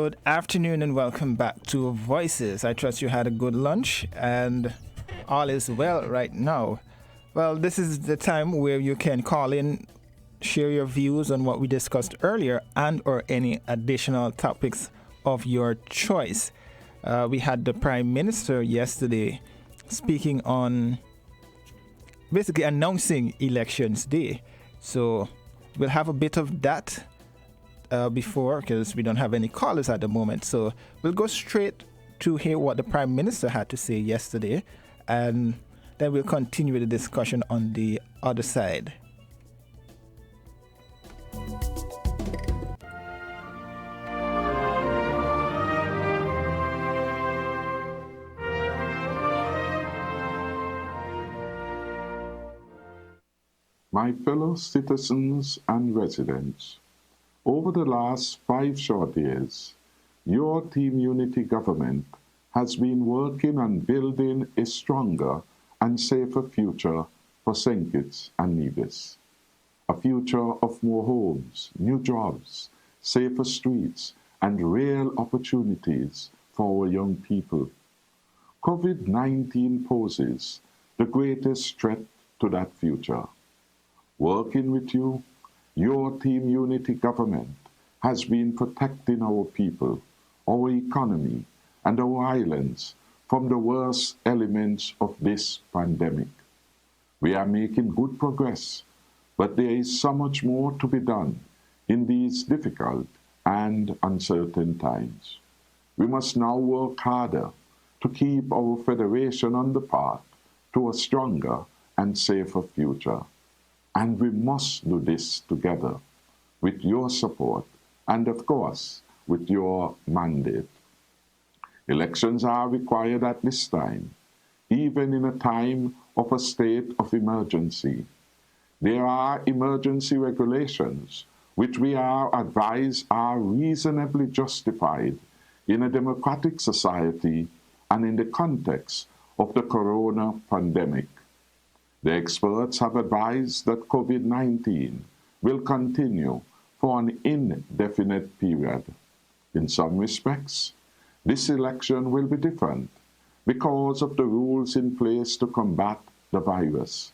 Good afternoon and welcome back to Voices. I trust you had a good lunch and all is well right now. Well, this is the time where you can call in, share your views on what we discussed earlier and or any additional topics of your choice. We had the Prime Minister yesterday speaking on basically announcing Elections Day. So we'll have a bit of that before because we don't have any callers at the moment. So we'll go straight to hear what the Prime Minister had to say yesterday, and then we'll continue the discussion on the other side. My fellow citizens and residents, over the last 5 short years, your Team Unity government has been working on building a stronger and safer future for St. Kitts and Nevis. A future of more homes, new jobs, safer streets, and real opportunities for our young people. COVID-19 poses the greatest threat to that future. Working with you, your Team Unity government has been protecting our people, our economy, and our islands from the worst elements of this pandemic. We are making good progress, but there is so much more to be done in these difficult and uncertain times. We must now work harder to keep our federation on the path to a stronger and safer future. And we must do this together with your support and, of course, with your mandate. Elections are required at this time, even in a time of a state of emergency. There are emergency regulations which we are advised are reasonably justified in a democratic society and in the context of the corona pandemic. The experts have advised that COVID-19 will continue for an indefinite period. In some respects, this election will be different because of the rules in place to combat the virus.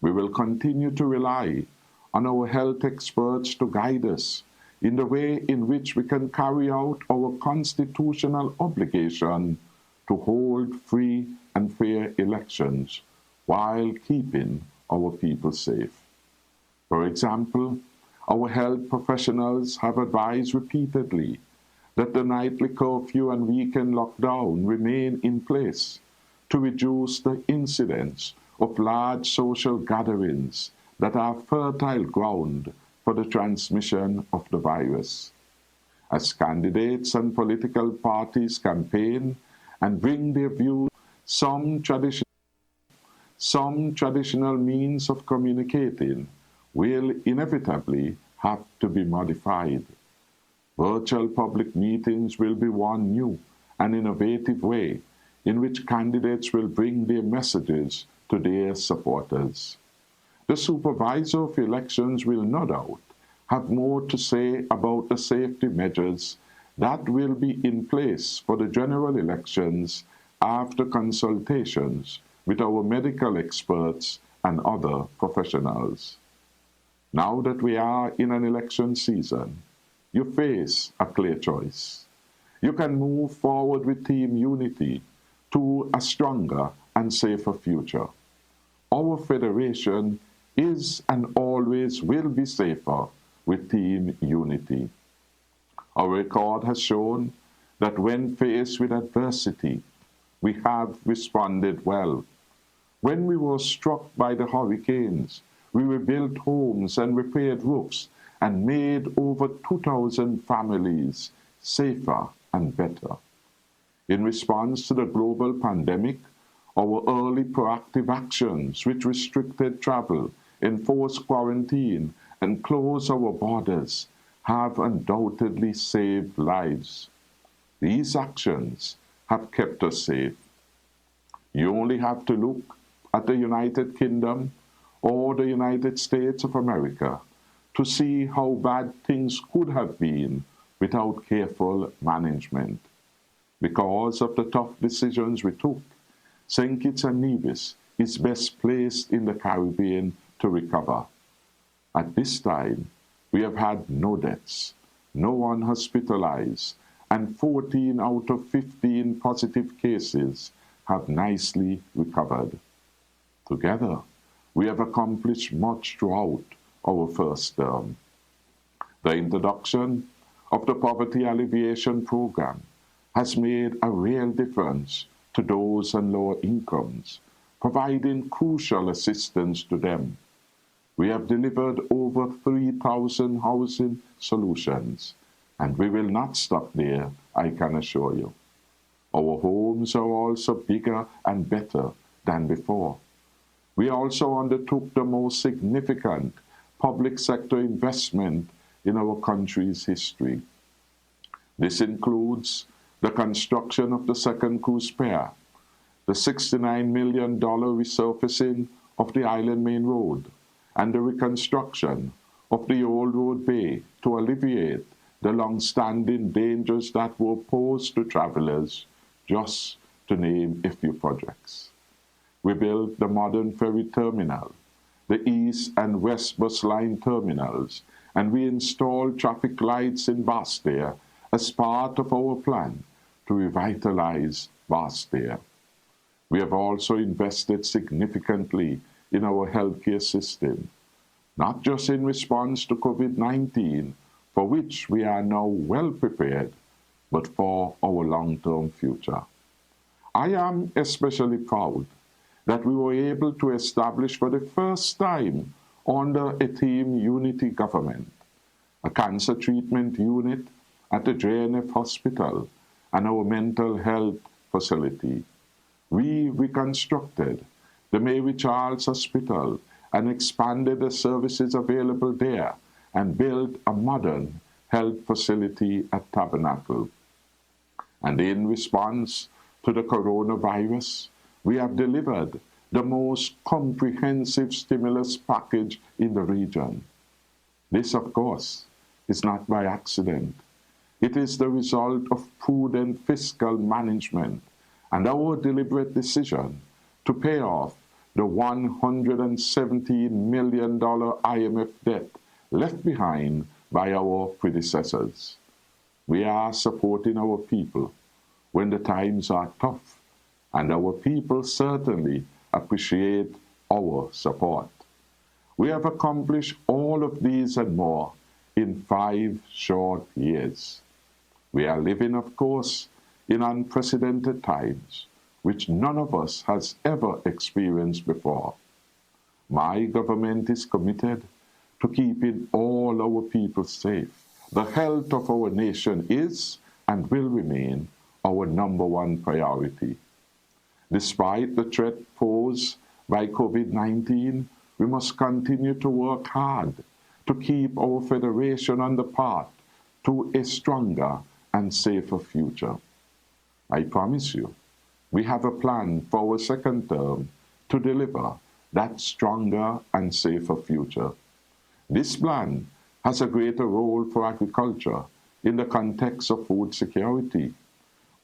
We will continue to rely on our health experts to guide us in the way in which we can carry out our constitutional obligation to hold free and fair elections while keeping our people safe. For example, our health professionals have advised repeatedly that the nightly curfew and weekend lockdown remain in place to reduce the incidence of large social gatherings that are fertile ground for the transmission of the virus. As candidates and political parties campaign and bring their views, some traditional means of communicating will inevitably have to be modified. Virtual public meetings will be one new and innovative way in which candidates will bring their messages to their supporters. The supervisor of elections will no doubt have more to say about the safety measures that will be in place for the general elections after consultations with our medical experts and other professionals. Now that we are in an election season, you face a clear choice. You can move forward with Team Unity to a stronger and safer future. Our federation is and always will be safer with Team Unity. Our record has shown that when faced with adversity, we have responded well. When we were struck by the hurricanes, we rebuilt homes and repaired roofs and made over 2,000 families safer and better. In response to the global pandemic, our early proactive actions, which restricted travel, enforced quarantine, and closed our borders, have undoubtedly saved lives. These actions have kept us safe. You only have to look at the United Kingdom or the United States of America to see how bad things could have been without careful management. Because of the tough decisions we took, St. Kitts and Nevis is best placed in the Caribbean to recover. At this time, we have had no deaths, no one hospitalized, and 14 out of 15 positive cases have nicely recovered. Together, we have accomplished much throughout our first term. The introduction of the Poverty Alleviation Program has made a real difference to those on lower incomes, providing crucial assistance to them. We have delivered over 3,000 housing solutions, and we will not stop there, I can assure you. Our homes are also bigger and better than before. We also undertook the most significant public sector investment in our country's history. This includes the construction of the second cruise pier, the $69 million resurfacing of the Island Main Road, and the reconstruction of the Old Road Bay to alleviate the long-standing dangers that were posed to travelers, just to name a few projects. We built the modern ferry terminal, the East and West Bus Line terminals, and we installed traffic lights in Basseterre as part of our plan to revitalize Basseterre. We have also invested significantly in our healthcare system, not just in response to COVID-19, for which we are now well prepared, but for our long-term future. I am especially proud that we were able to establish for the first time under a team unity government, a cancer treatment unit at the JNF Hospital and our mental health facility. We reconstructed the Mary Charles Hospital and expanded the services available there and built a modern health facility at Tabernacle. And in response to the coronavirus, we have delivered the most comprehensive stimulus package in the region. This, of course, is not by accident. It is the result of prudent fiscal management and our deliberate decision to pay off the $117 million IMF debt left behind by our predecessors. We are supporting our people when the times are tough, and our people certainly appreciate our support. We have accomplished all of these and more in 5 short years. We are living, of course, in unprecedented times, which none of us has ever experienced before. My government is committed to keeping all our people safe. The health of our nation is and will remain our #1 priority. Despite the threat posed by COVID-19, we must continue to work hard to keep our federation on the path to a stronger and safer future. I promise you, we have a plan for our second term to deliver that stronger and safer future. This plan has a greater role for agriculture in the context of food security.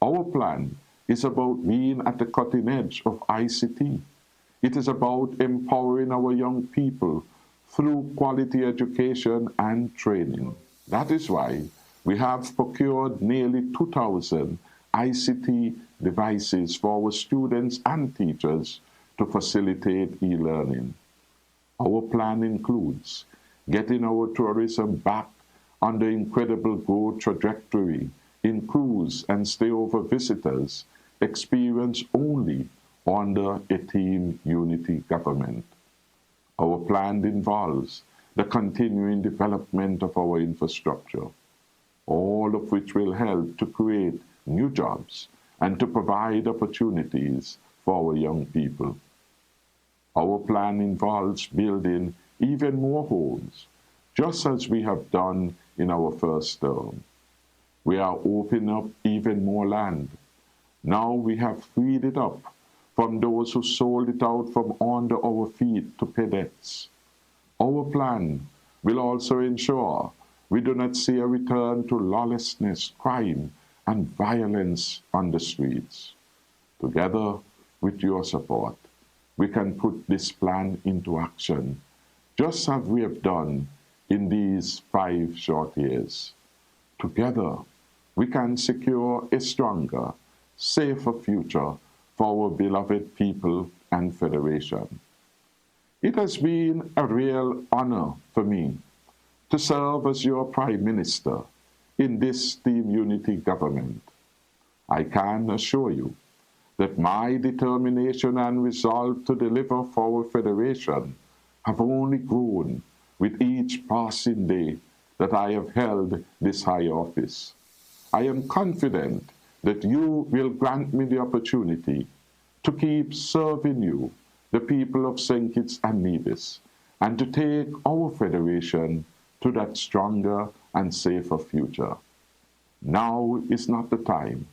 Our plan is about being at the cutting edge of ICT. It is about empowering our young people through quality education and training. That is why we have procured nearly 2,000 ICT devices for our students and teachers to facilitate e-learning. Our plan includes getting our tourism back on the incredible growth trajectory in cruise and stayover visitors experienced only under a team unity government. Our plan involves the continuing development of our infrastructure, all of which will help to create new jobs and to provide opportunities for our young people. Our plan involves building even more homes, just as we have done in our first term. We are opening up even more land. Now we have freed it up from those who sold it out from under our feet to pay debts. Our plan will also ensure We do not see a return to lawlessness, crime, and violence on the streets. Together with your support, we can put this plan into action, just as we have done in these 5 short years. Together, we can secure a stronger, safer future for our beloved people and Federation. It has been a real honor for me to serve as your Prime Minister in this Team Unity government. I can assure you that my determination and resolve to deliver for our Federation have only grown with each passing day that I have held this high office. I am confident that you will grant me the opportunity to keep serving you, the people of St. Kitts and Nevis, and to take our Federation to that stronger and safer future. Now is not the time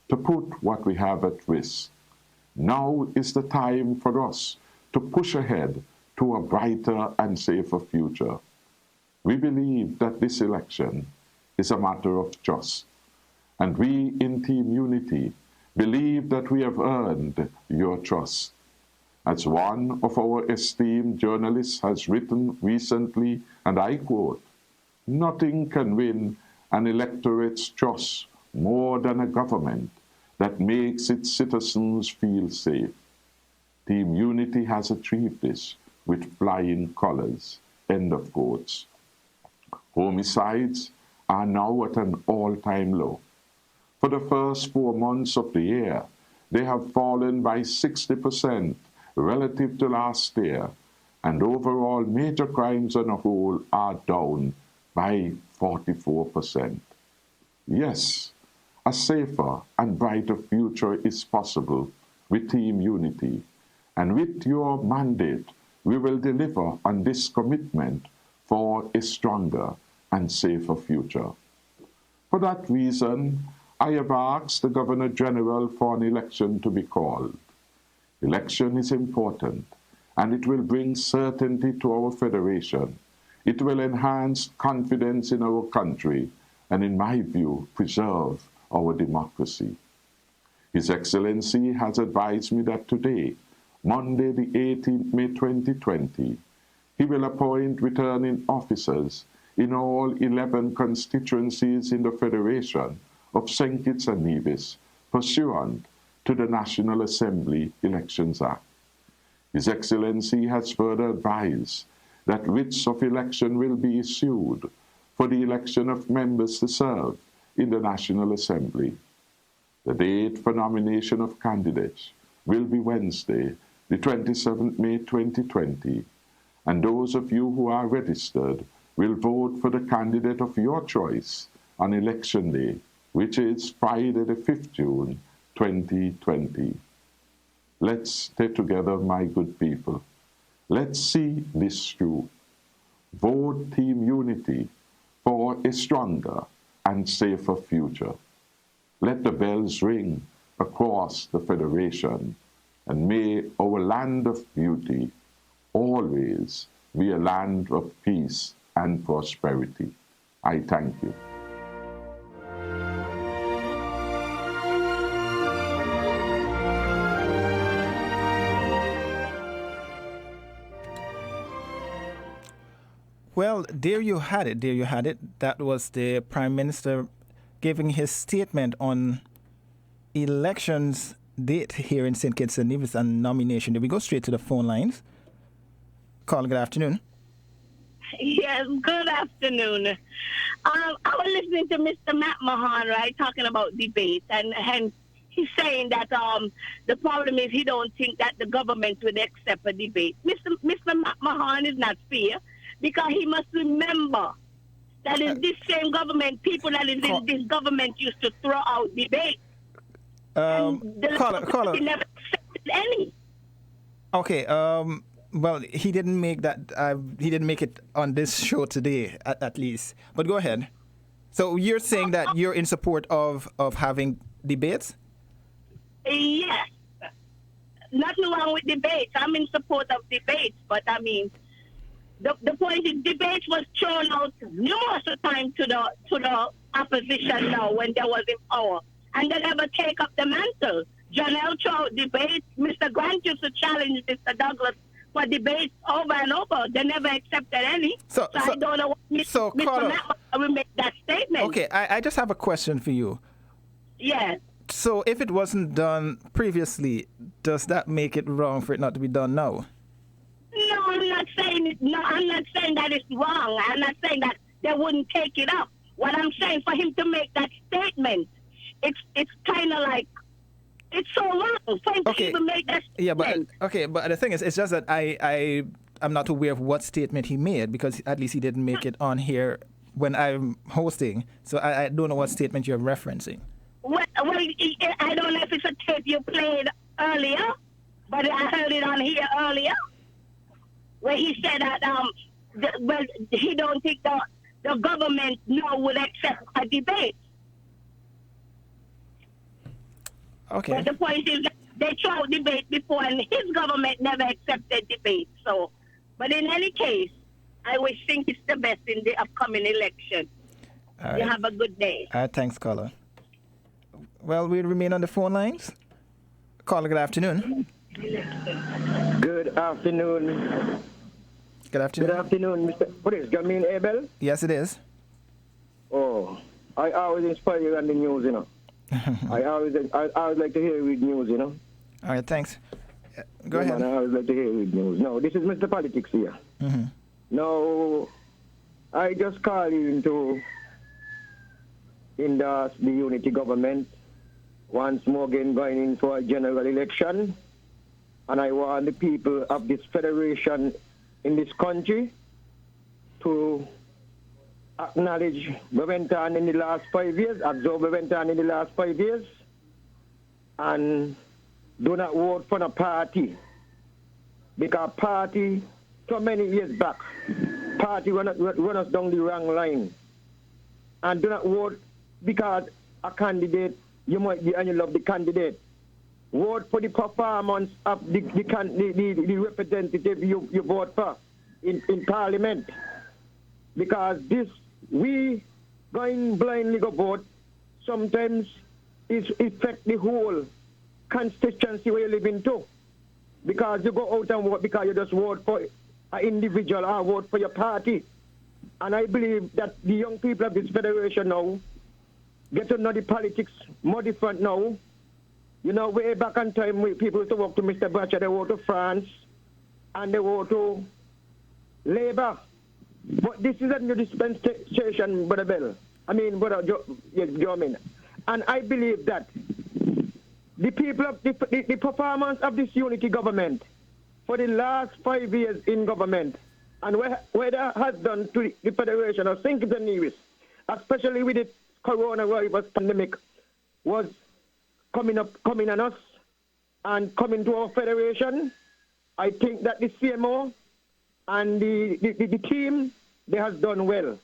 to put what we have at risk. Now is the time for us to push ahead to a brighter and safer future. We believe that this election is a matter of trust, and we in Team Unity believe that we have earned your trust. As one of our esteemed journalists has written recently, and I quote, "Nothing can win an electorate's trust more than a government that makes its citizens feel safe." Team Unity has achieved this with flying colors. End of quotes. Homicides are now at an all-time low. For the first 4 months of the year, they have fallen by 60% relative to last year, and overall major crimes on a whole are down by 44%. Yes, a safer and brighter future is possible with Team Unity, and with your mandate, we will deliver on this commitment for a stronger and safer future. For that reason, I have asked the Governor General for an election to be called. Election is important, and it will bring certainty to our Federation. It will enhance confidence in our country, and in my view, preserve our democracy. His Excellency has advised me that today, Monday the 18th May 2020, he will appoint returning officers in all 11 constituencies in the Federation of St. Kitts and Nevis, pursuant to the National Assembly Elections Act. His Excellency has further advised that writs of election will be issued for the election of members to serve in the National Assembly. The date for nomination of candidates will be Wednesday, the 27th May 2020, and those of you who are registered will vote for the candidate of your choice on Election Day, which is Friday the 5th June 2020. Let's stay together, my good people. Let's see this through. Vote Team Unity for a stronger and safer future. Let the bells ring across the Federation, and may our land of beauty always be a land of peace and prosperity. I thank you. Well, there you had it. There you had it. That was the Prime Minister giving his statement on elections date here in St. Kitts and Nevis and nomination. Did we go straight to the phone lines? Carl, good afternoon. Yes, good afternoon. I was listening to Mr. Matt Mahan, right, talking about debate, and he's saying that the problem is he don't think that the government would accept a debate. Mr. Matt Mahan is not fair, because he must remember that in this same government, people that is in this government used to throw out debate. Caller. He never accepted any. Okay. Well, he didn't make that. He didn't make it on this show today, at least. But go ahead. So you're saying that you're in support of having debates? Yes. Nothing wrong with debates. I'm in support of debates, but I mean, The point is, debate was thrown out numerous times to the opposition now when they was in power, and they never take up the mantle. Janelle throw debate. Mr. Grant used to challenge Mr. Douglas for debates over and over. They never accepted any. So I don't know what Mr. Matt will make that statement. Okay, I just have a question for you. Yes. So if it wasn't done previously, does that make it wrong for it not to be done now? No, I'm not saying it. No, I'm not saying that it's wrong. I'm not saying that they wouldn't take it up. What I'm saying, for him to make that statement, it's kind of like, it's so wrong for him to even make that statement. Yeah, but the thing is, it's just that I'm not aware of what statement he made, because at least he didn't make it on here when I'm hosting. So I don't know what statement you're referencing. Well, I don't know if it's a tape you played earlier, but I heard it on here earlier, where he said that he don't think the government would accept a debate. Okay. But the point is that they tried debate before, and his government never accepted debate. So, but in any case, I wish think it's the best in the upcoming election. All right. You have a good day. All right, thanks, caller. Well, we remain on the phone lines. Caller, good afternoon. Good afternoon. Good afternoon. Good afternoon, Mr. What is Jamin Abel? Yes, it is. Oh, I always inspire you on the news, you know. I always like to hear you read news, you know. All right, thanks. Go ahead. Man, I always like to hear you read news. No, this is Mr. Politics here. Mm-hmm. No, I just call you into endorse the unity government once more again going in for a general election. And I want the people of this federation in this country to acknowledge what went on in the last 5 years, observe what went on in the last 5 years, and do not vote for a party. Because party, so many years back, party run us down the wrong line. And do not vote because a candidate, you might be and you love the candidate. Vote for the performance of the representative you vote for in Parliament. Because this, we going blindly go vote, sometimes it affect the whole constituency where you live in too. Because you go out and vote because you just vote for an individual or vote for your party. And I believe that the young people of this federation now get to know the politics more different now. You know, way back in time, people used to walk to Mr. Bacchus, they vote to France, and they vote to Labour. But this is a new dispensation, Brother Bell. I mean, Brother Jomin. And I believe that the people of the performance of this unity government for the last 5 years in government, and where that has done to the Federation of St. Kitts and Nevis, especially with the coronavirus pandemic, was coming on us and coming to our federation. I think that the CMO and the team, they has done well.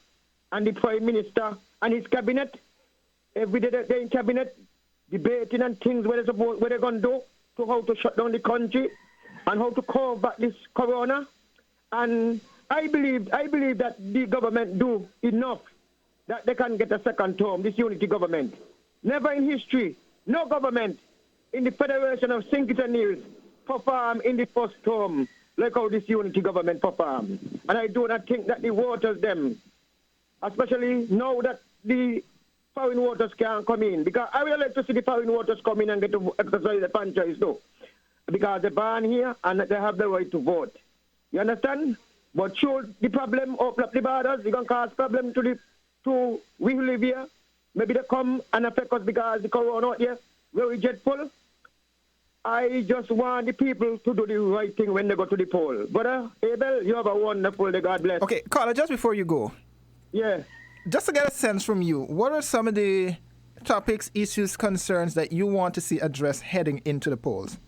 And the Prime Minister and his cabinet, every day they're in cabinet, debating and things where they're going to do to how to shut down the country and how to combat this corona. And I believe that the government do enough that they can get a second term, this unity government. Never in history, no government in the Federation of St. Kitts and Nevis performed in the first term like how this unity government performed. And I do not think that the waters them, especially now that the foreign waters can't come in, because I would like to see the foreign waters come in and get to exercise the franchise too, because they're born here and they have the right to vote. You understand? But should the problem open up the borders, it's going to cause problem to we who live here. Maybe they come and affect us because the corona out here, very dreadful. I just want the people to do the right thing when they go to the poll. Brother Abel, you have a wonderful day. God bless. Okay, Carla, just before you go. Yeah. Just to get a sense from you, what are some of the topics, issues, concerns that you want to see addressed heading into the polls?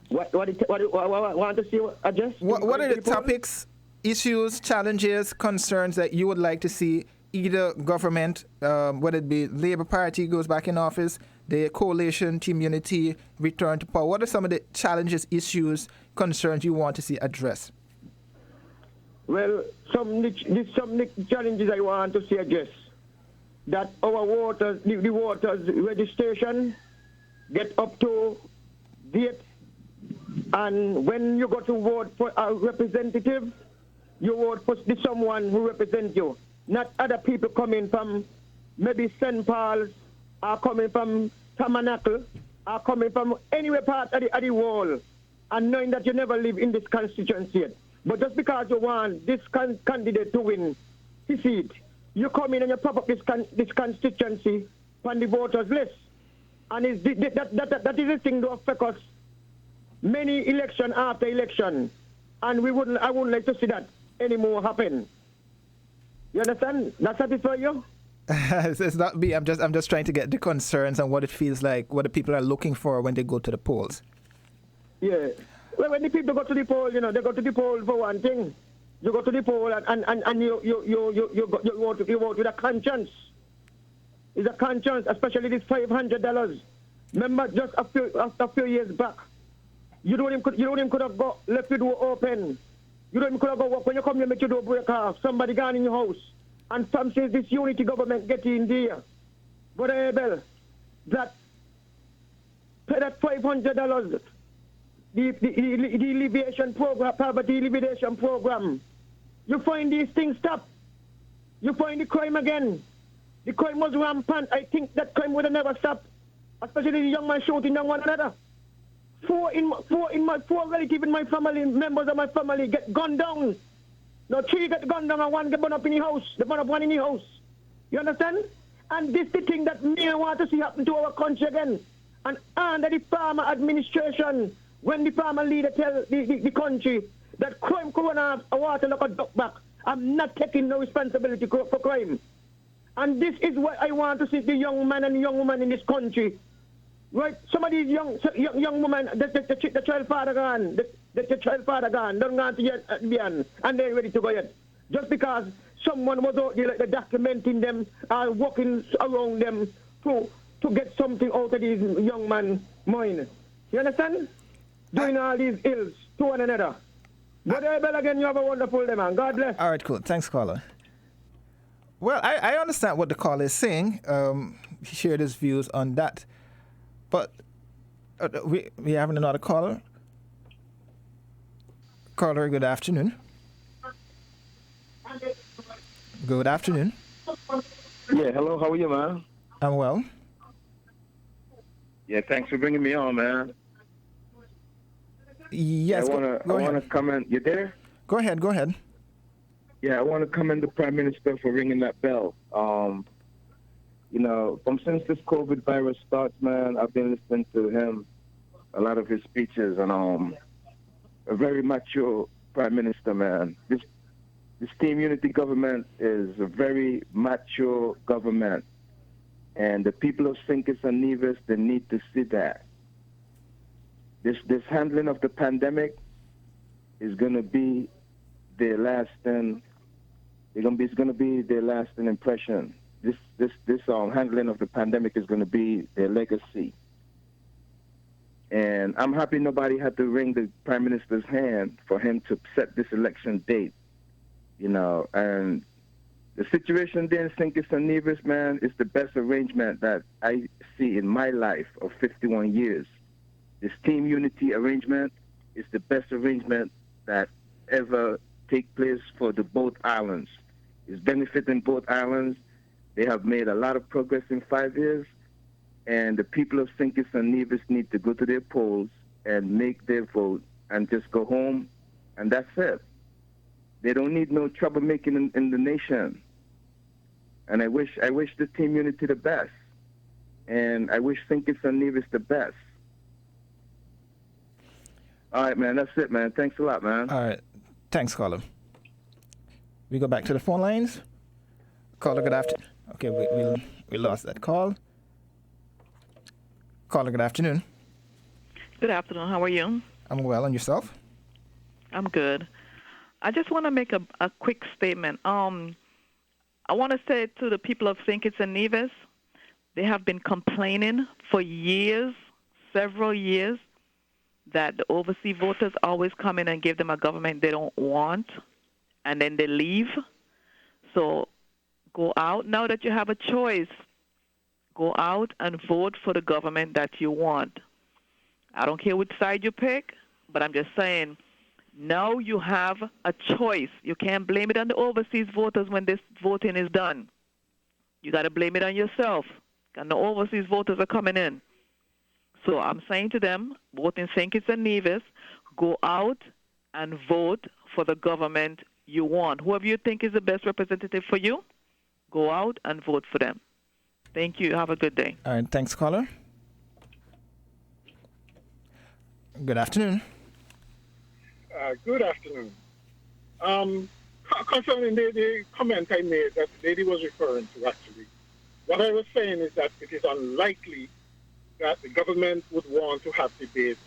What want to see addressed? What are the topics, issues, challenges, concerns that you would like to see either government, whether it be Labour Party goes back in office, the coalition, Team Unity, return to power? What are some of the challenges, issues, concerns you want to see addressed? Well, some challenges I want to see address. That our waters, the waters registration get up to date, and when you go to vote for a representative, you vote for someone who represents you, not other people coming from maybe St. Paul's, or coming from Tabernacle, or coming from anywhere part of the world, and knowing that you never live in this constituency yet. But just because you want this candidate to win his seat, you come in and you pop up this constituency on the voters list. And that is a thing to affect us many election after election. And I wouldn't like to see that anymore happen. You understand? That satisfy you? It's not me. I'm just trying to get the concerns and what it feels like, what the people are looking for when they go to the polls. Yeah. Well, when the people go to the poll, they go to the poll for one thing. You go to the poll and you vote with a conscience. It's a conscience, especially this $500. Remember, just a few years back, you don't even could have left your door open. You don't even could have walk when you come here, make your door break off. Somebody gone in your house. And some says this unity government get in there. But Abel, that $500, the alleviation program, poverty alleviation program, you find these things stop. You find the crime again. The crime was rampant. I think that crime would have never stopped, especially the young man shooting down one another. Four relatives in my family, members of my family, get gunned down. No, 3 get gunned down and 1 get burned up in the house. They burn up 1 in the house. You understand? And this is the thing that me want to see happen to our country again. And under the farmer administration, when the farmer leader tell the country that crime could run off a water like a duck back, I'm not taking no responsibility for crime. And this is what I want to see the young man and young woman in this country. Right? Some of these young women, the child father gone, the child father gone, don't go to yet beyond, and they're ready to go yet. Just because someone was out there like documenting them and walking around them to get something out of these young men mind. You understand? Doing all these ills to one another. But again, you have a wonderful day, man. God bless. All right, cool. Thanks, caller. Well, I understand what the caller is saying. He shared his views on that. But we have another caller. Caller, good afternoon. Good afternoon. Yeah, hello. How are you, man? I'm well. Yeah, thanks for bringing me on, man. Yes, I want to comment. You there? Go ahead. Yeah, I want to commend the Prime Minister for ringing that bell. Since this COVID virus starts, man, I've been listening to him, a lot of his speeches, and a very mature Prime Minister, man. This Team Unity government is a very mature government, and the people of St. Kitts and Nevis, they need to see that. This handling of the pandemic is going to be their lasting. It's going to be their lasting impression. This handling of the pandemic is going to be their legacy. And I'm happy nobody had to wring the Prime Minister's hand for him to set this election date. And the situation there in St. Kitts and Nevis, man, is the best arrangement that I see in my life of 51 years. This Team Unity arrangement is the best arrangement that ever take place for the both islands. It's benefiting both islands. They have made a lot of progress in 5 years, and the people of St. Kitts and Nevis need to go to their polls and make their vote and just go home, and that's it. They don't need no troublemaking in the nation. And I wish the Team Unity the best, and I wish St. Kitts and Nevis the best. All right, man, that's it, man. Thanks a lot, man. All right. Thanks, caller. We go back to the phone lines. Caller, good afternoon. Okay, we lost that call. Caller, good afternoon. Good afternoon. How are you? I'm well, and yourself? I'm good. I just want to make a quick statement. I want to say to the people of St. Kitts and Nevis, they have been complaining for years, several years, that the overseas voters always come in and give them a government they don't want. and then they leave. So go out now that you have a choice. Go out and vote for the government that you want. I don't care which side you pick, but I'm just saying, now you have a choice. You can't blame it on the overseas voters when this voting is done. You got to blame it on yourself. And the overseas voters are coming in. So I'm saying to them, both in St. Kitts and Nevis, go out and vote for the government you want. Whoever you think is the best representative for you, go out and vote for them. Thank you. Have a good day. All right. Thanks, caller. Good afternoon. Good afternoon. Concerning the comment I made that the lady was referring to, actually, what I was saying is that it is unlikely that the government would want to have debate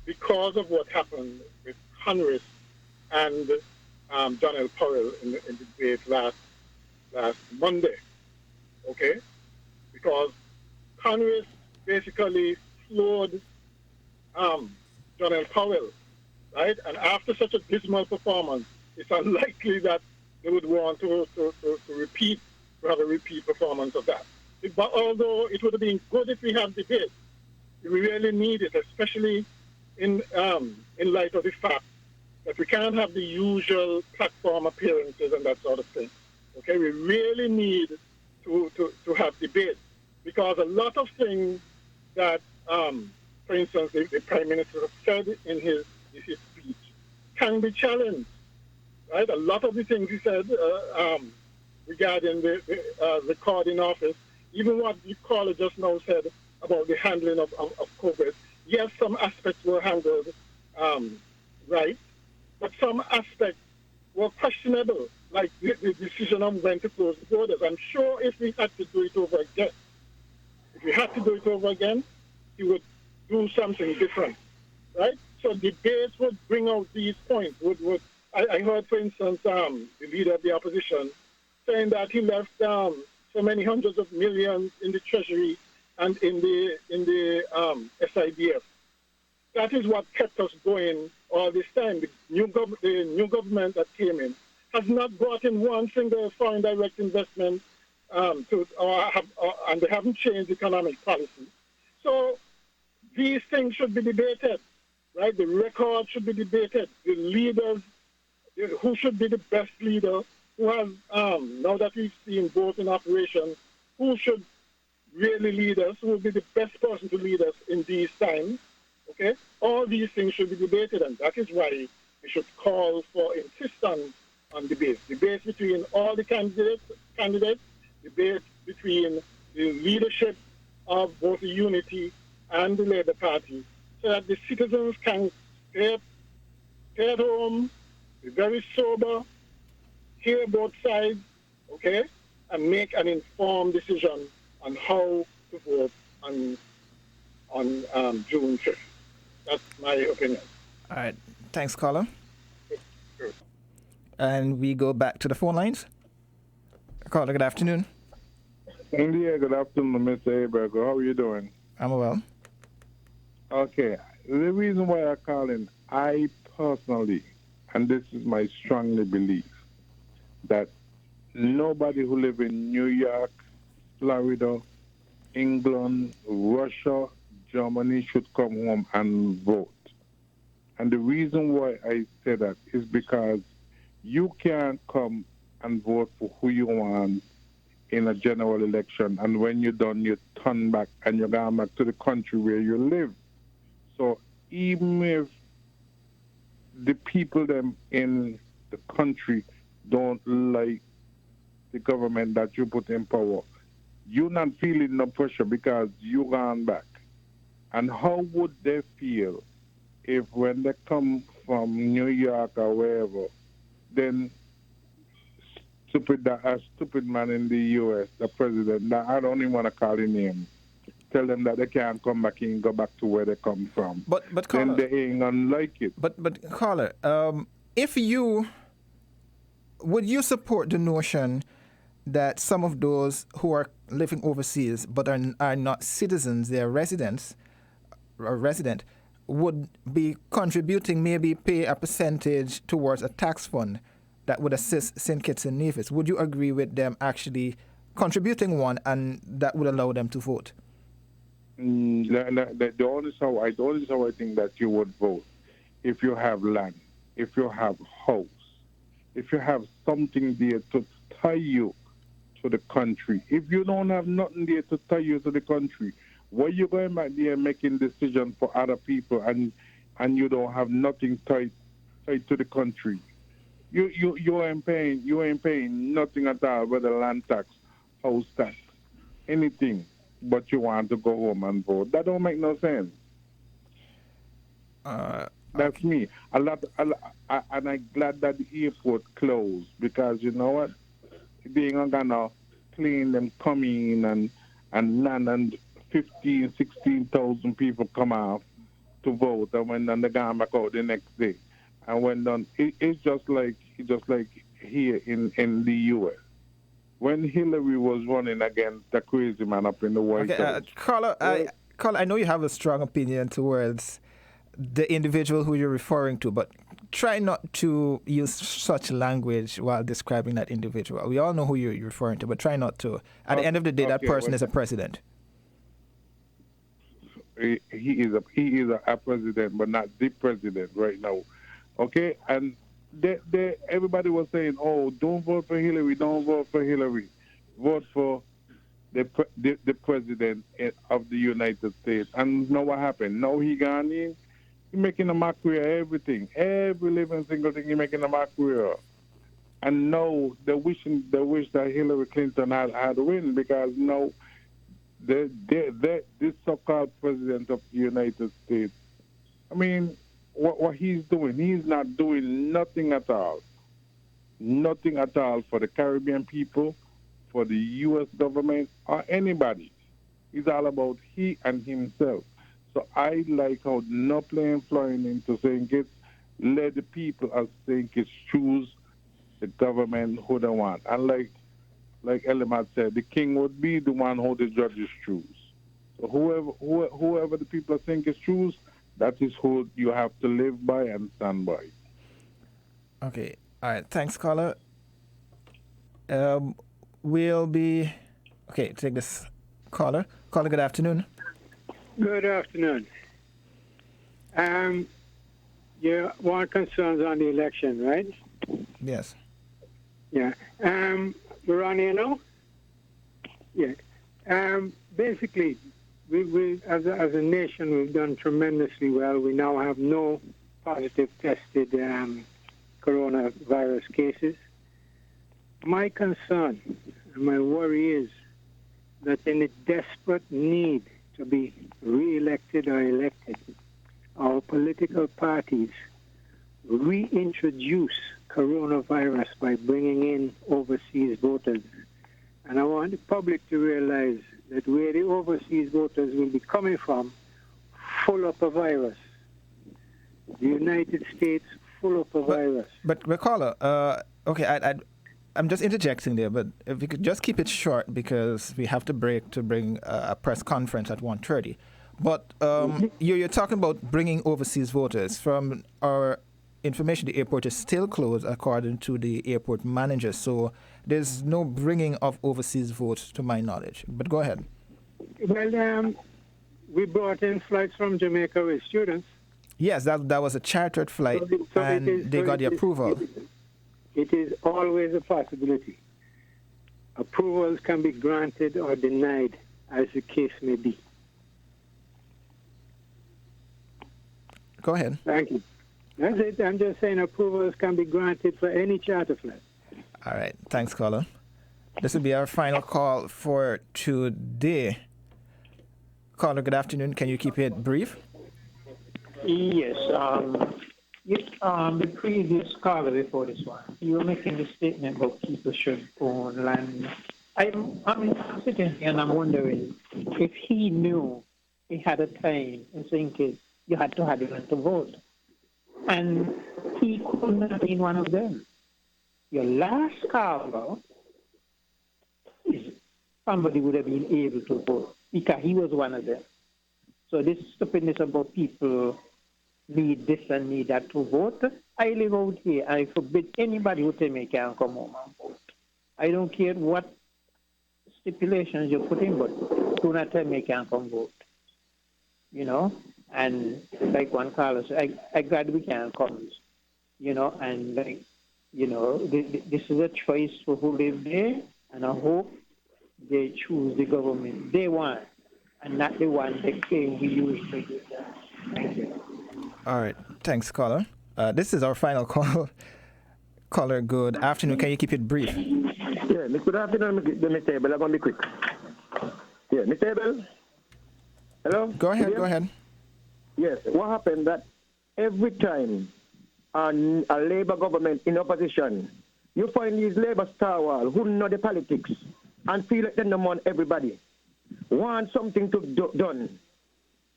because of what happened with Congress and Donald Powell in the debate last Monday. Okay? Because Congress basically floored Donald Powell, right? And after such a dismal performance, it's unlikely that they would want to have a repeat performance of that. But although it would have been good if we had debate, we really need it, especially in light of the fact that we can't have the usual platform appearances and that sort of thing. Okay, we really need to have debate because a lot of things that, for instance, the Prime Minister said in his speech can be challenged. Right, a lot of the things he said regarding the recording office, even what the caller just now said about the handling of COVID. Yes, some aspects were handled right, but some aspects were questionable, like the decision on when to close the borders. I'm sure if we had to do it over again, he would do something different, right? So debates would bring out these points. I heard, for instance, the leader of the opposition saying that he left so many hundreds of millions in the Treasury and in the SIDF. That is what kept us going all this time. The new government that came in has not brought in one single foreign direct investment, and they haven't changed economic policy. So these things should be debated, right? The record should be debated. The leaders, who should be the best leader, who has, now that we've seen both in operation, who should really lead us, who will be the best person to lead us in these times, okay? All these things should be debated, and that is why we should call for insistence on debates. Debates between all the candidates, debates between the leadership of both the Unity and the Labour Party, so that the citizens can stay at home, be very sober, hear both sides, okay, and make an informed decision on how to vote on June 5th. That's my opinion. All right. Thanks, caller. And we go back to the phone lines. Caller, good afternoon. India, good afternoon, Mr. Aberger. How are you doing? I'm well. Okay. The reason why I'm calling, I personally, and this is my strongly belief, that nobody who lives in New York, Florida, England, Russia, Germany should come home and vote. And the reason why I say that is because you can't come and vote for who you want in a general election, and when you're done, you turn back and you're going back to the country where you live. So even if the people them in the country don't like the government that you put in power, you're not feeling no pressure because you gone back. And how would they feel if when they come from New York or wherever, then a stupid man in the U.S., the president, that I don't even want to call his name, tell them that they can't come back and go back to where they come from. But caller, then they ain't gonna like it. But caller, would you support the notion that some of those who are living overseas but are not citizens, they are residents, or resident, would be contributing, maybe pay a percentage towards a tax fund that would assist St. Kitts and Nevis. Would you agree with them actually contributing one, and that would allow them to vote? The only how I think that you would vote if you have land, if you have house, if you have something there to tie you to the country. If you don't have nothing there to tie you to the country, why you going back there making decisions for other people and you don't have nothing tied to the country? You ain't paying nothing at all, whether land tax, house tax, anything, but you want to go home and vote. That don't make no sense. That's me. And I'm glad that the airport closed, because you know what? They ain't gonna plane them coming and land, and 15, 16,000 people come out to vote, and when then they gone back out the next day. And when done, it's just like here in the U.S. When Hillary was running against the crazy man up in the White House. Carla, I know you have a strong opinion towards the individual who you're referring to, but try not to use such language while describing that individual. We all know who you're referring to, but try not to. At the end of the day, that person is a president. He is a president, but not the president right now. Okay, and everybody was saying, "Oh, don't vote for Hillary, don't vote for Hillary, vote for the president of the United States." And know what happened? Now he gone in, he making a mockery of everything, every living single thing he making a mockery of. And now they wish that Hillary Clinton had win, because now this so-called president of the United States, I mean, what he's doing, he's not doing nothing at all. Nothing at all for the Caribbean people, for the U.S. government, or anybody. It's all about he and himself. So I like how no playing flying into St. Kitts, let the people of St. Kitts choose the government who they want. And like Elimat said, the king would be the one who the judges choose. So whoever the people of St. Kitts choose, that is who you have to live by and stand by. Okay. All right. Thanks, caller. We'll be... Okay, take this caller. Caller, good afternoon. Good afternoon. You want concerns on the election, right? Yes. Yeah. We're on here now? Yeah. Basically, we as a nation, we've done tremendously well. We now have no positive tested coronavirus cases. My concern and my worry is that in a desperate need to be re-elected or elected, our political parties reintroduce coronavirus by bringing in overseas voters. And I want the public to realize that where the overseas voters will be coming from, full of a virus. The United States, full of a virus. But caller, okay, I'm just interjecting there, but if you could just keep it short, because we have to break to bring a press conference at 1:30. But you're talking about bringing overseas voters. From our information, the airport is still closed according to the airport manager, so there's no bringing of overseas votes to my knowledge. But go ahead. Well, we brought in flights from Jamaica with students. Yes, that was a chartered flight, and they got the approval. It is always a possibility. Approvals can be granted or denied, as the case may be. Go ahead. Thank you. That's it. I'm just saying approvals can be granted for any charter flight. All right. Thanks, caller. This will be our final call for today. Caller, good afternoon. Can you keep it brief? Yes. The previous caller before this one, you were making the statement about people should own land. I'm sitting here and I'm wondering if he knew he had a time in St. Kitts, you had to have him to vote. And he couldn't have been one of them. Your last caller is somebody would have been able to vote because he was one of them. So this stupidness about people need this and need that to vote. I live out here. I forbid anybody who tell me can't come home and vote. I don't care what stipulations you put in, but do not tell me can't come vote. You know, and like one caller said, I glad we can come. You know, and like, you know, this is a choice for who live there, and I hope they choose the government they want, and not the one they claim we use to do that. Thank you. All right. Thanks, caller. This is our final call. Caller, good afternoon. Can you keep it brief? Yeah, good afternoon, Mr. Abel. I'm going to be quick. Yeah, Mr. Abel? Hello? Go ahead. Yes, what happened that every time a Labour government in opposition, you find these Labour stalwarts who know the politics and feel like they don't want everybody, want something to done.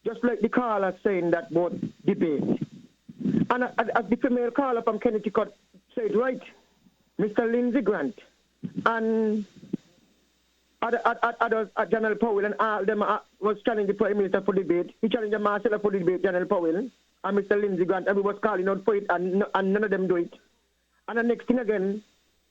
Just like the caller saying that about debate. And as the female caller from Connecticut said, right, Mr. Lindsey Grant and others, General Powell and all them was challenging the Prime Minister for debate. He challenged Marcella for debate, General Powell and Mr. Lindsey Grant, and we was calling out for it, and none of them do it. And the next thing again,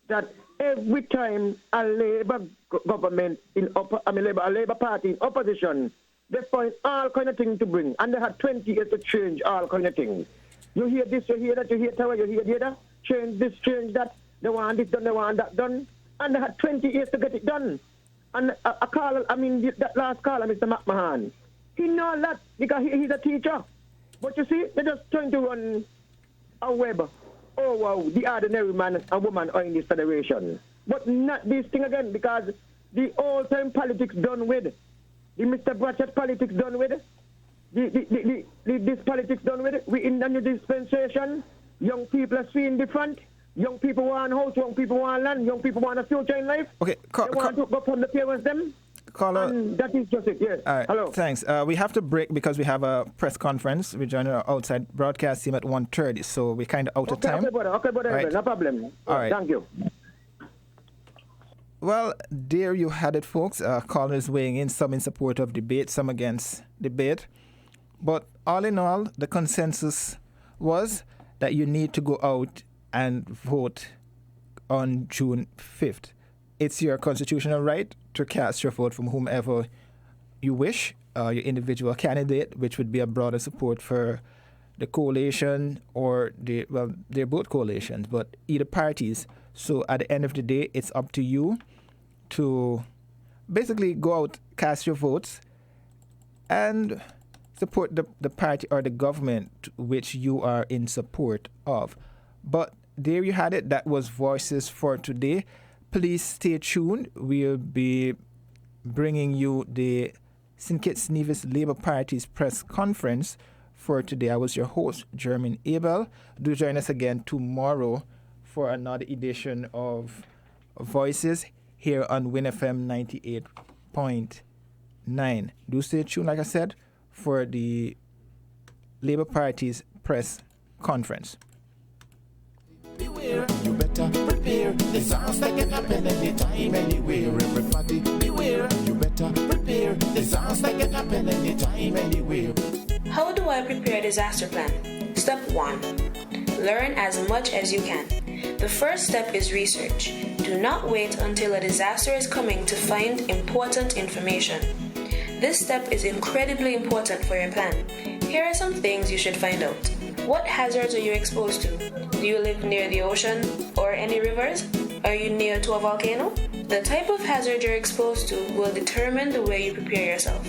that every time a Labour government a Labour Party in opposition, they find all kind of things to bring, and they had 20 years to change all kind of things. You hear this, you hear that, you hear tower, you hear the other, change this, change that. They want this done, they want that done, and they had 20 years to get it done. And that last caller, Mr. McMahon, he knows that because he's a teacher. But you see, they're just trying to run a web. Oh, wow, the ordinary man and woman are in this federation. But not this thing again, because the all-time politics done with, the Mr. Bratchett politics done with, this politics done with, we in the new dispensation, young people are seeing different. Young people want a house, young people want land, young people want a future in life. Okay, they want to go from the parents them. Caller, and that is just it, yes. All right, hello. Thanks. We have to break because we have a press conference. We join our outside broadcast team at 1:30, so we're kind of out of time. Okay, brother, right. No problem. All right. Thank you. Well, there you had it, folks. Callers weighing in, some in support of debate, some against debate. But all in all, the consensus was that you need to go out and vote on June 5th. It's your constitutional right to cast your vote from whomever you wish, your individual candidate, which would be a broader support for the coalition or they're both coalitions, but either parties. So at the end of the day, it's up to you to basically go out, cast your votes, and support the party or the government which you are in support of. But there you had it. That was Voices for today. Please stay tuned. We'll be bringing you the St. Kitts Nevis Labour Party's press conference for today. I was your host, Jermaine Abel. Do join us again tomorrow for another edition of Voices here on WinFM 98.9. Do stay tuned, like I said, for the Labour Party's press conference. Beware, you better prepare. Disaster can happen anytime, anywhere. Everybody beware, you better prepare. Disaster can happen anytime, anywhere. How do I prepare a disaster plan? Step 1. Learn as much as you can. The first step is research. Do not wait until a disaster is coming to find important information. This step is incredibly important for your plan. Here are some things you should find out. What hazards are you exposed to? Do you live near the ocean or any rivers? Are you near to a volcano? The type of hazard you're exposed to will determine the way you prepare yourself.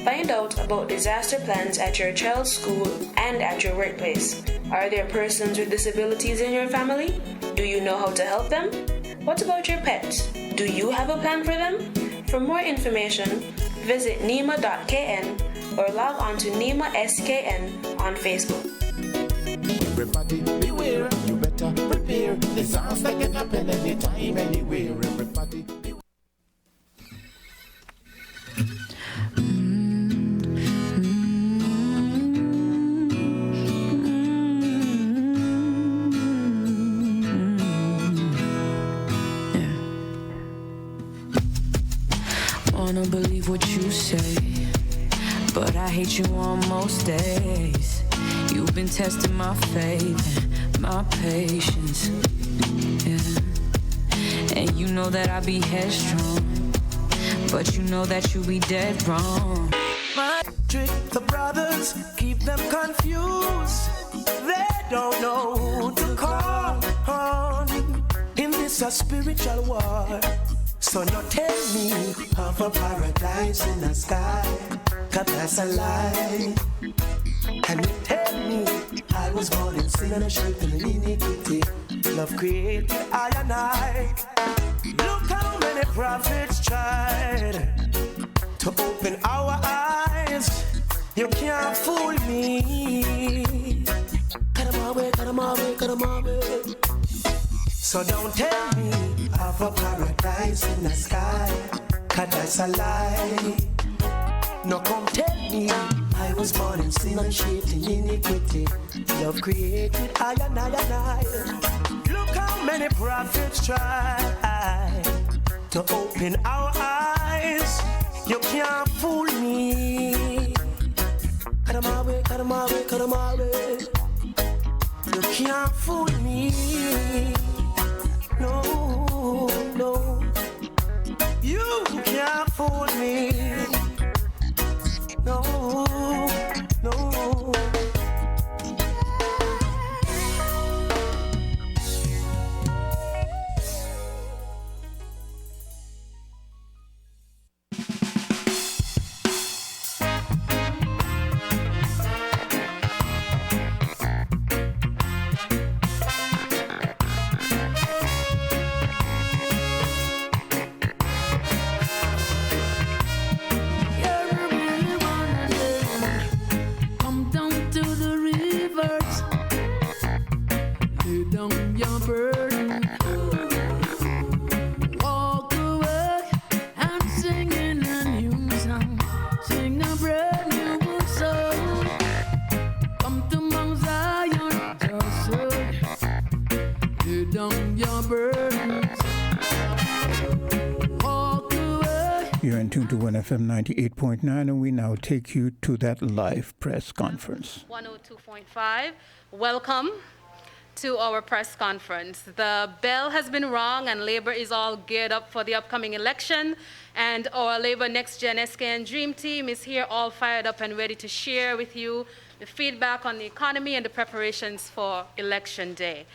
Find out about disaster plans at your child's school and at your workplace. Are there persons with disabilities in your family? Do you know how to help them? What about your pets? Do you have a plan for them? For more information, visit NEMA.kn or log on to NEMA SKN on Facebook. Everybody beware, you better prepare. Disaster can happen anytime, anywhere. Everybody beware. Wanna believe what you say, but I hate you on most days. You You've been testing my faith and my patience. Yeah. And you know that I be headstrong, but you know that you be dead wrong. Trick the brothers, keep them confused. They don't know who to call on in this a spiritual war. So now tell me of a paradise in the sky, 'cause that's a lie. And you tell me I was born in sin and a shape in iniquity. Love created I and I. Look how many prophets tried to open our eyes. You can't fool me. Cut them away, cut them away, cut them away. So don't tell me of a paradise in the sky, 'cause that's a lie. No, come tell me I was born in sin and shaped in iniquity. Love created I and I. Look how many prophets try to open our eyes. You can't fool me. Cut them away, cut them away, cut them away. You can't fool me. No, no. You can't fool me. No, no. You're in tune to 1FM 98.9, and we now take you to that live press conference. 102.5. Welcome to our press conference. The bell has been rung and Labour is all geared up for the upcoming election, and our Labour Next Gen SKN Dream Team is here all fired up and ready to share with you the feedback on the economy and the preparations for Election Day.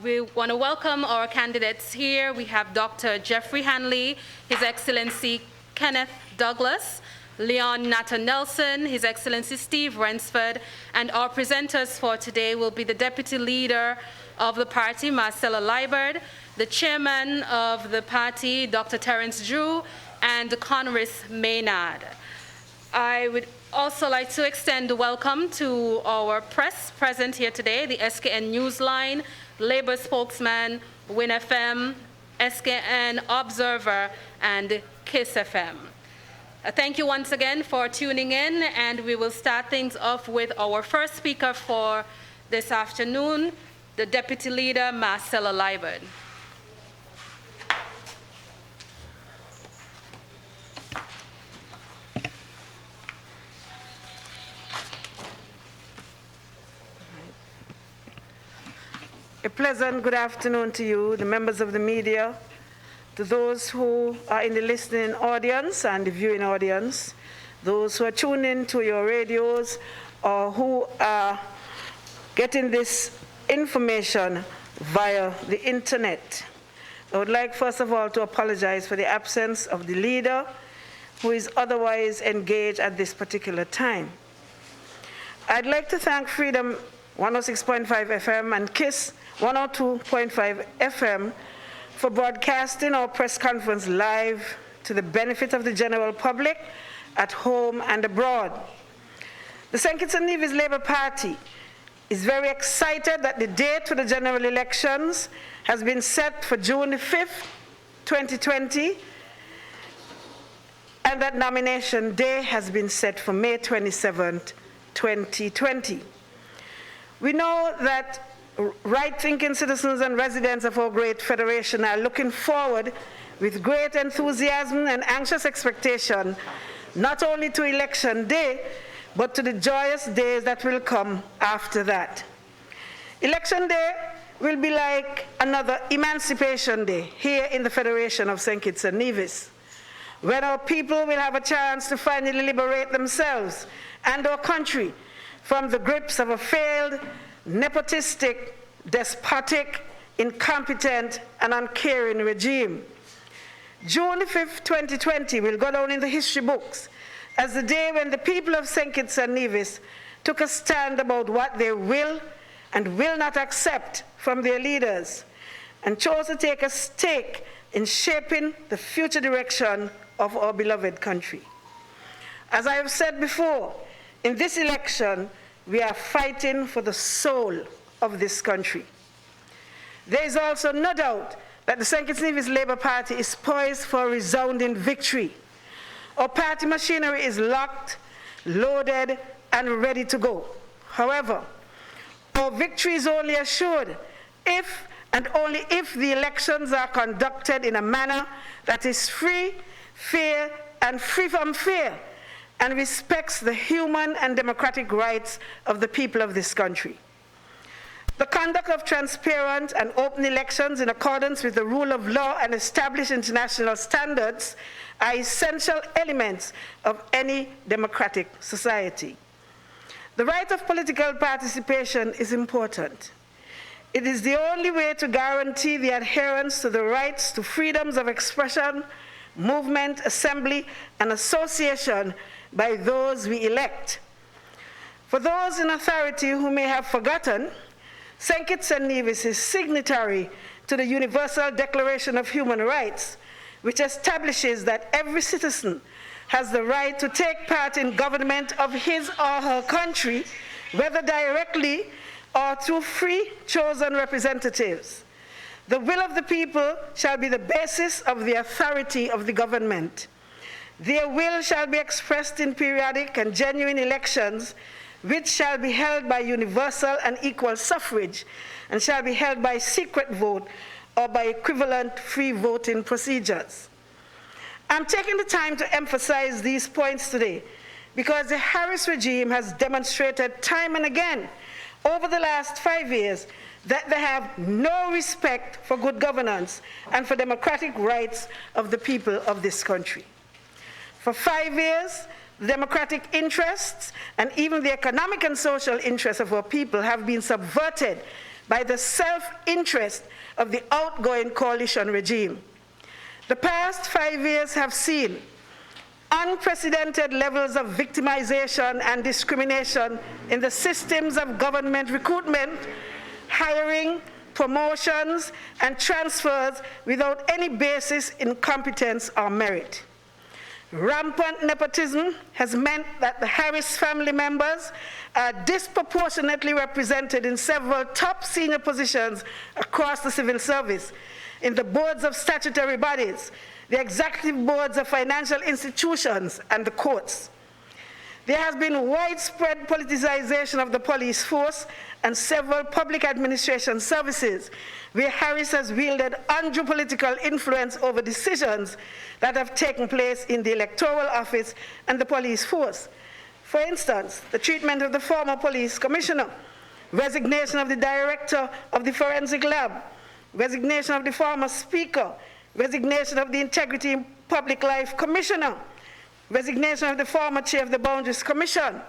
We want to welcome our candidates here. We have Dr. Jeffrey Hanley, His Excellency Kenneth Douglas, Leon Nathan Nelson, His Excellency Steve Rensford, and our presenters for today will be the Deputy Leader of the party, Marcella Liebert, the Chairman of the party, Dr. Terence Drew, and Conris Maynard. I would also like to extend a welcome to our press present here today, the SKN Newsline, Labour spokesman, Win FM, SKN Observer, and KISS FM. Thank you once again for tuning in, and we will start things off with our first speaker for this afternoon, the Deputy Leader, Marcella Liebert. A pleasant good afternoon to you, the members of the media, to those who are in the listening audience and the viewing audience, those who are tuning to your radios or who are getting this information via the internet. I would like, first of all, to apologize for the absence of the leader who is otherwise engaged at this particular time. I'd like to thank Freedom 106.5 FM and KISS 102.5 FM for broadcasting our press conference live to the benefit of the general public at home and abroad. The St. Kitts and Nevis Labour Party is very excited that the date for the general elections has been set for June the 5th, 2020, and that nomination day has been set for May 27th, 2020. We know that right-thinking citizens and residents of our great federation are looking forward with great enthusiasm and anxious expectation not only to election day, but to the joyous days that will come after that. Election Day will be like another Emancipation Day here in the Federation of St. Kitts and Nevis, when our people will have a chance to finally liberate themselves and our country from the grips of a failed, nepotistic, despotic, incompetent, and uncaring regime. June 5th, 2020 will go down in the history books as the day when the people of St. Kitts and Nevis took a stand about what they will and will not accept from their leaders, and chose to take a stake in shaping the future direction of our beloved country. As I have said before, in this election, we are fighting for the soul of this country. There is also no doubt that the St. Kitts and Nevis Labour Party is poised for a resounding victory. Our party machinery is locked, loaded, and ready to go. However, our victory is only assured if and only if the elections are conducted in a manner that is free, fair, and free from fear, and respects the human and democratic rights of the people of this country. The conduct of transparent and open elections in accordance with the rule of law and established international standards are essential elements of any democratic society. The right of political participation is important. It is the only way to guarantee the adherence to the rights to freedoms of expression, movement, assembly, and association by those we elect. For those in authority who may have forgotten, St. Kitts and Nevis is signatory to the Universal Declaration of Human Rights, which establishes that every citizen has the right to take part in government of his or her country, whether directly or through free chosen representatives. The will of the people shall be the basis of the authority of the government. Their will shall be expressed in periodic and genuine elections, which shall be held by universal and equal suffrage, and shall be held by secret vote or by equivalent free voting procedures. I'm taking the time to emphasize these points today because the Harris regime has demonstrated time and again over the last 5 years that they have no respect for good governance and for democratic rights of the people of this country. For 5 years, the democratic interests and even the economic and social interests of our people have been subverted by the self-interest of the outgoing coalition regime. The past 5 years have seen unprecedented levels of victimization and discrimination in the systems of government recruitment, hiring, promotions, and transfers without any basis in competence or merit. Rampant nepotism has meant that the Harris family members are disproportionately represented in several top senior positions across the civil service, in the boards of statutory bodies, the executive boards of financial institutions, and the courts. There has been widespread politicization of the police force and several public administration services, where Harris has wielded undue political influence over decisions that have taken place in the electoral office and the police force. For instance, the treatment of the former police commissioner, resignation of the director of the forensic lab, resignation of the former speaker, resignation of the Integrity in Public Life commissioner, resignation of the former chair of the Boundaries Commission.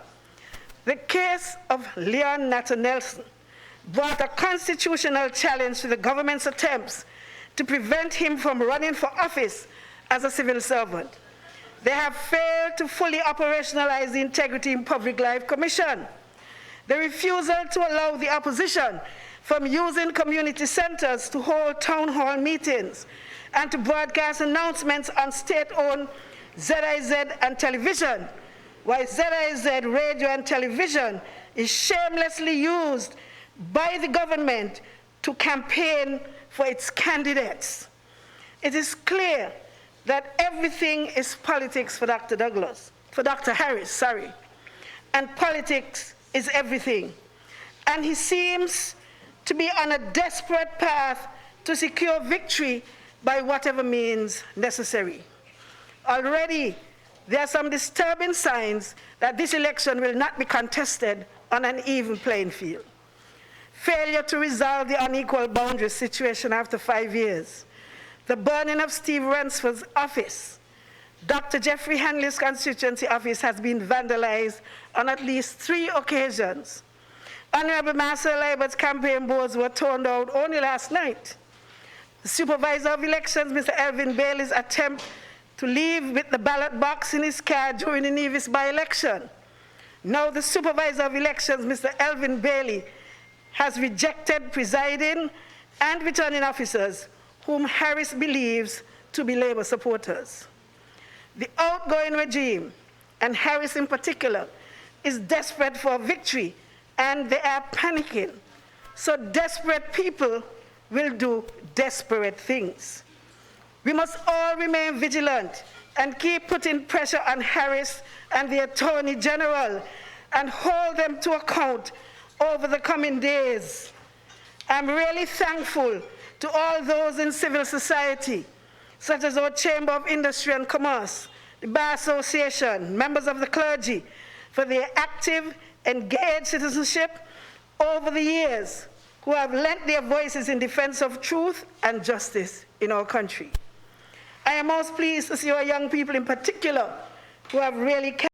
The case of Leon Natter Nelson brought a constitutional challenge to the government's attempts to prevent him from running for office as a civil servant. They have failed to fully operationalize the Integrity in Public Life Commission. The refusal to allow the opposition from using community centers to hold town hall meetings and to broadcast announcements on state-owned ZIZ and television, while ZIZ radio and television is shamelessly used by the government to campaign for its candidates. It is clear that everything is politics for Dr. Harris, and politics is everything. And he seems to be on a desperate path to secure victory by whatever means necessary. Already, there are some disturbing signs that this election will not be contested on an even playing field. Failure to resolve the unequal boundary situation after 5 years, the burning of Steve Ransford's office, Dr. Jeffrey Hanley's constituency office has been vandalized on at least 3 occasions. Honorable Marcel Leibert's campaign boards were torn down only last night. The supervisor of elections, Mr. Elvin Bailey's attempt to leave with the ballot box in his car during the Nevis by-election. Now the supervisor of elections, Mr. Elvin Bailey, has rejected presiding and returning officers whom Harris believes to be Labour supporters. The outgoing regime, and Harris in particular, is desperate for victory, and they are panicking. So desperate people will do desperate things. We must all remain vigilant and keep putting pressure on Harris and the Attorney General and hold them to account over the coming days. I'm really thankful to all those in civil society, such as our Chamber of Industry and Commerce, the Bar Association, members of the clergy, for their active, engaged citizenship over the years, who have lent their voices in defense of truth and justice in our country. I am most pleased to see our young people in particular who have really